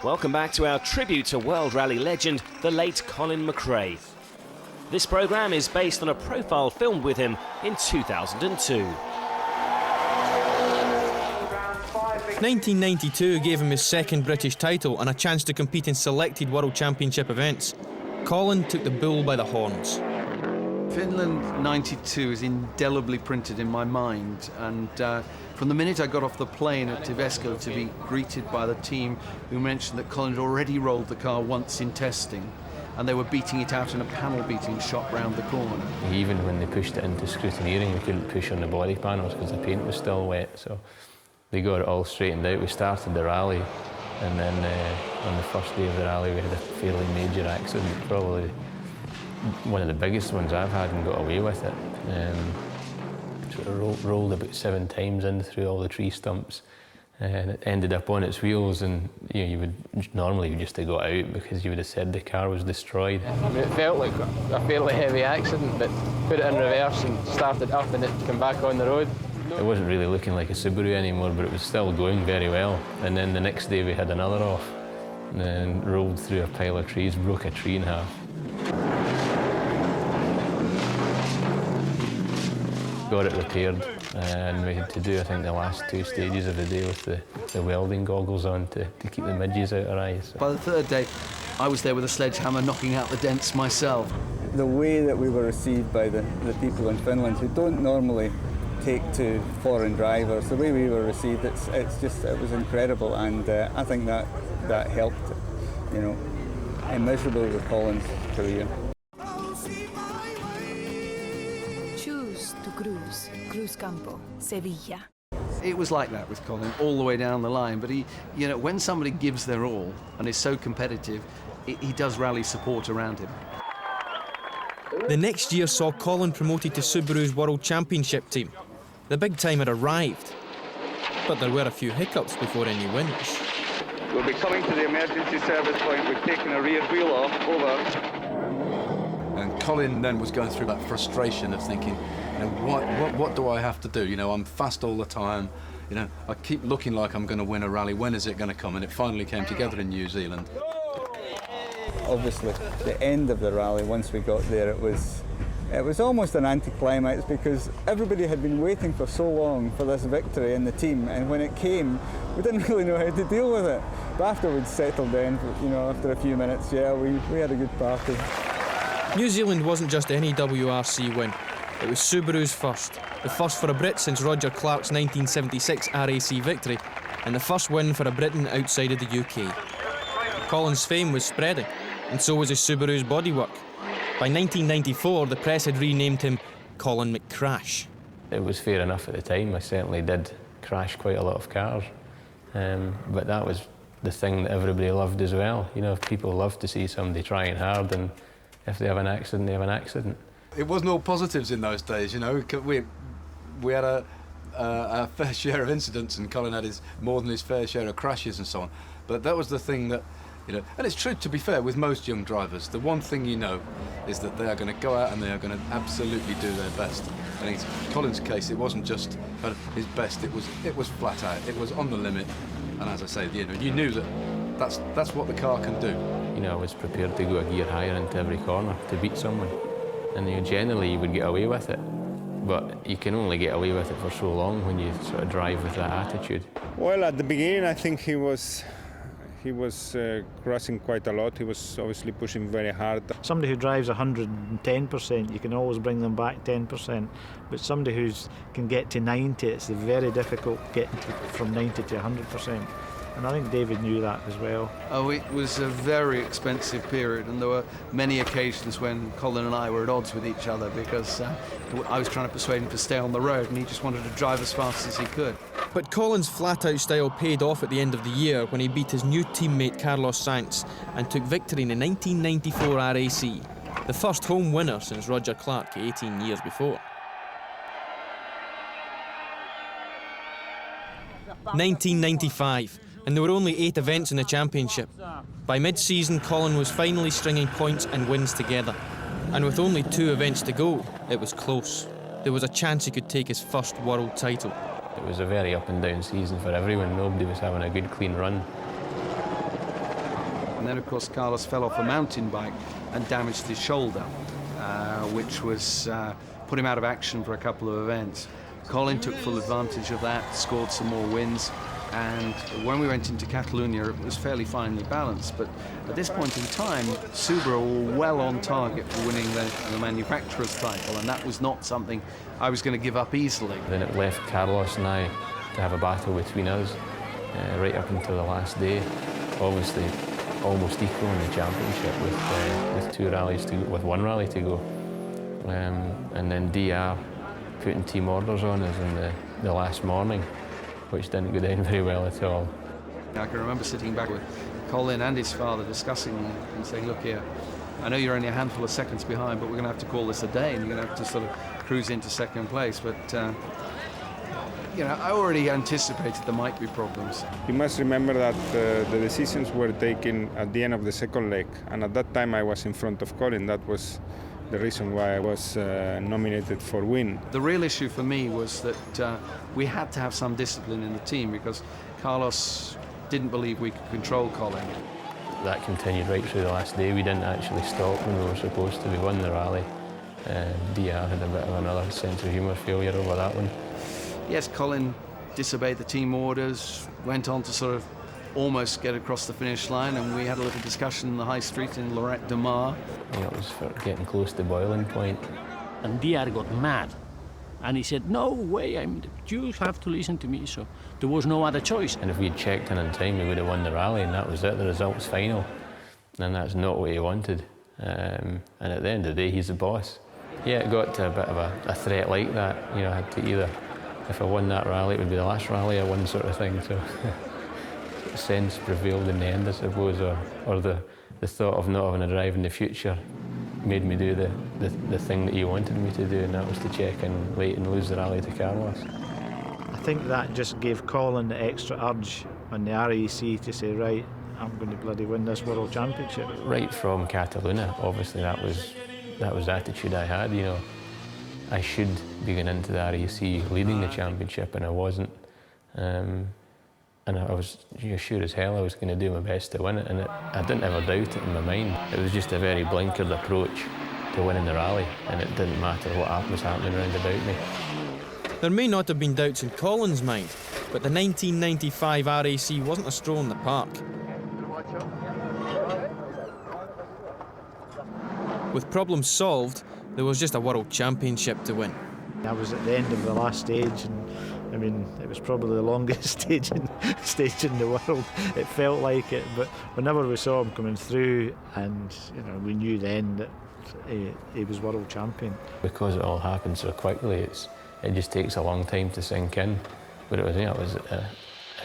Welcome back to our tribute to World Rally legend, the late Colin McRae. This programme is based on a profile filmed with him in 2002. 1992 gave him his second British title and a chance to compete in selected World Championship events. Colin took the bull by the horns. Finland 92 is indelibly printed in my mind, and from the minute I got off the plane at Tivesco to be greeted by the team who mentioned that Colin had already rolled the car once in testing and they were beating it out in a panel beating shot round the corner. Even when they pushed it into scrutineering, we couldn't push on the body panels because the paint was still wet, so they got it all straightened out. We started the rally, and then on the first day of the rally we had a fairly major accident, probably one of the biggest ones I've had, and got away with it. Sort of rolled about 7 times in through all the tree stumps, and it ended up on its wheels, and you would normally just have got out because you would have said the car was destroyed. It felt like a fairly heavy accident, but put it in reverse and started up and it came back on the road. It wasn't really looking like a Subaru anymore, but it was still going very well. And then the next day we had another off, and then rolled through a pile of trees, broke a tree in half. Got it repaired, and we had to do, I think, the last 2 stages of the day with the welding goggles on to keep the midges out of our eyes. By the third day, I was there with a sledgehammer knocking out the dents myself. The way that we were received by the people in Finland who don't normally take to foreign drivers, the way we were received, it was incredible, and I think that helped, immeasurably with Colin's career. Choose to cruise, Cruz Campo, Sevilla. It was like that with Colin all the way down the line, but he, when somebody gives their all and is so competitive, he does rally support around him. The next year saw Colin promoted to Subaru's World Championship team. The big time had arrived, but there were a few hiccups before any wins. We'll be coming to the emergency service point. We've taken a rear wheel off. Over. And Colin then was going through that frustration of thinking, what do I have to do? I'm fast all the time. I keep looking like I'm going to win a rally. When is it going to come? And it finally came together in New Zealand. Obviously, the end of the rally, once we got there, it was almost an anticlimax because everybody had been waiting for so long for this victory in the team, and when it came, we didn't really know how to deal with it. But after we'd settled down, after a few minutes, we had a good party. New Zealand wasn't just any WRC win. It was Subaru's first. The first for a Brit since Roger Clark's 1976 RAC victory, and the first win for a Briton outside of the UK. Colin's fame was spreading, and so was his Subaru's bodywork. By 1994, the press had renamed him Colin McCrash. It was fair enough at the time. I certainly did crash quite a lot of cars, but that was the thing that everybody loved as well. If people love to see somebody trying hard, and if they have an accident, they have an accident. It wasn't all positives in those days, We had a fair share of incidents, and Colin had more than his fair share of crashes and so on. But that was the thing that, and it's true, to be fair, with most young drivers, the one thing is that they are going to go out and they are going to absolutely do their best. And in Colin's case, it wasn't just his best, it was flat out, it was on the limit. And as I say, you knew that's what the car can do. I was prepared to go a gear higher into every corner to beat someone. And generally you would get away with it. But you can only get away with it for so long when you sort of drive with that attitude. Well, at the beginning, I think he was crashing quite a lot. He was obviously pushing very hard. Somebody who drives 110%, you can always bring them back 10%. But somebody who can get to 90, it's very difficult getting from 90 to 100%. And I think David knew that as well. Oh, it was a very expensive period, and there were many occasions when Colin and I were at odds with each other because I was trying to persuade him to stay on the road and he just wanted to drive as fast as he could. But Colin's flat-out style paid off at the end of the year when he beat his new teammate Carlos Sainz and took victory in the 1994 RAC, the first home winner since Roger Clark 18 years before. 1995. And there were only 8 events in the championship. By mid-season, Colin was finally stringing points and wins together. And with only 2 events to go, it was close. There was a chance he could take his first world title. It was a very up and down season for everyone. Nobody was having a good, clean run. And then, of course, Carlos fell off a mountain bike and damaged his shoulder, which was put him out of action for a couple of events. Colin took full advantage of that, scored some more wins, and when we went into Catalonia, it was fairly finely balanced. But at this point in time, Subaru were well on target for winning the manufacturer's title, and that was not something I was going to give up easily. Then it left Carlos and I to have a battle between us right up until the last day. Obviously, almost equal in the championship with two rallies with one rally to go, and then DR putting team orders on us in the last morning, which didn't go down very well at all. I can remember sitting back with Colin and his father discussing and saying, look here, I know you're only a handful of seconds behind, but we're going to have to call this a day and you're going to have to sort of cruise into second place. But I already anticipated there might be problems. You must remember that the decisions were taken at the end of the second leg, and at that time I was in front of Colin. That was the reason why I was nominated for win. The real issue for me was that we had to have some discipline in the team because Carlos didn't believe we could control Colin. That continued right through the last day. We didn't actually stop when we were supposed to. We won the rally. DR had a bit of another sense of humour failure over that one. Yes, Colin disobeyed the team orders, went on to sort of almost get across the finish line, and we had a little discussion in the high street in Lorette de Mar. It was for getting close to boiling point. And DR got mad, and he said, no way, you have to listen to me, so there was no other choice. And if we'd checked in time, we would have won the rally, and that was it, the result was final. And that's not what he wanted. And at the end of the day, he's the boss. Yeah, it got to a bit of a threat like that. I had to either, if I won that rally, it would be the last rally I won, sort of thing. So sense prevailed in the end, I suppose, or the thought of not having a drive in the future made me do the thing that he wanted me to do, and that was to check in late and lose the rally to Carlos. I think that just gave Colin the extra urge on the RAC to say, right, I'm going to bloody win this World Championship. Right from Catalonia, obviously that was the attitude I had. I should be going into the RAC leading the championship, and I wasn't. And I was sure as hell I was going to do my best to win it, and I didn't ever doubt it in my mind. It was just a very blinkered approach to winning the rally, and it didn't matter what was happening around about me. There may not have been doubts in Colin's mind, but the 1995 RAC wasn't a stroll in the park. With problems solved, there was just a World Championship to win. I was at the end of the last stage, and it was probably the longest stage in the world. It felt like it, but whenever we saw him coming through, and we knew then that he was world champion. Because it all happened so quickly, it just takes a long time to sink in. But it was a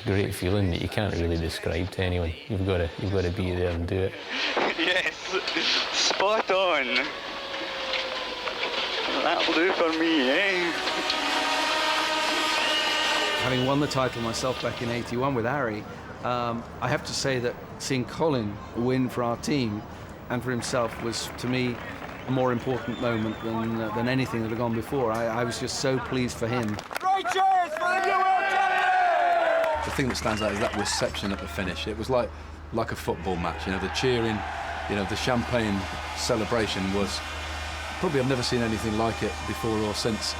great feeling that you can't really describe to anyone. You've got to be there and do it. Yes, spot on. That'll do for me, eh? Having won the title myself back in '81 with Harry, I have to say that seeing Colin win for our team and for himself was, to me, a more important moment than anything that had gone before. I was just so pleased for him. Right cheers for the new world champion! The thing that stands out is that reception at the finish. It was like a football match. The cheering, the champagne celebration was probably, I've never seen anything like it before or since.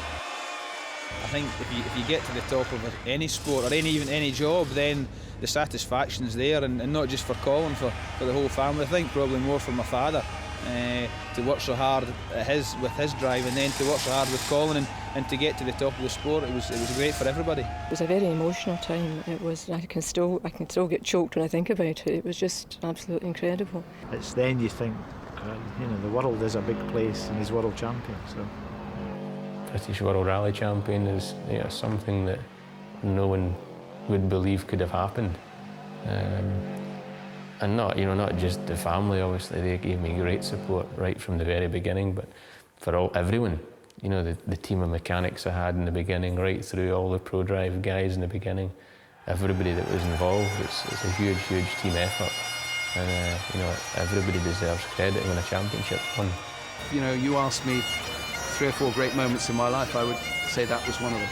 I think if you get to the top of any sport or even any job, then the satisfaction's there, and not just for Colin, for the whole family. I think probably more for my father, to work so hard with his drive, and then to work so hard with Colin and to get to the top of the sport. It was great for everybody. It was a very emotional time. It was. I can still get choked when I think about it. It was just absolutely incredible. It's then you think, the world is a big place, and he's world champion. So. British World Rally Champion is something that no one would believe could have happened, and not just the family. Obviously, they gave me great support right from the very beginning, but for everyone, the team of mechanics I had in the beginning, right through all the pro drive guys in the beginning, everybody that was involved. It's a huge team effort, and everybody deserves credit when a championship won. You asked me 3 or 4 great moments in my life, I would say that was one of them.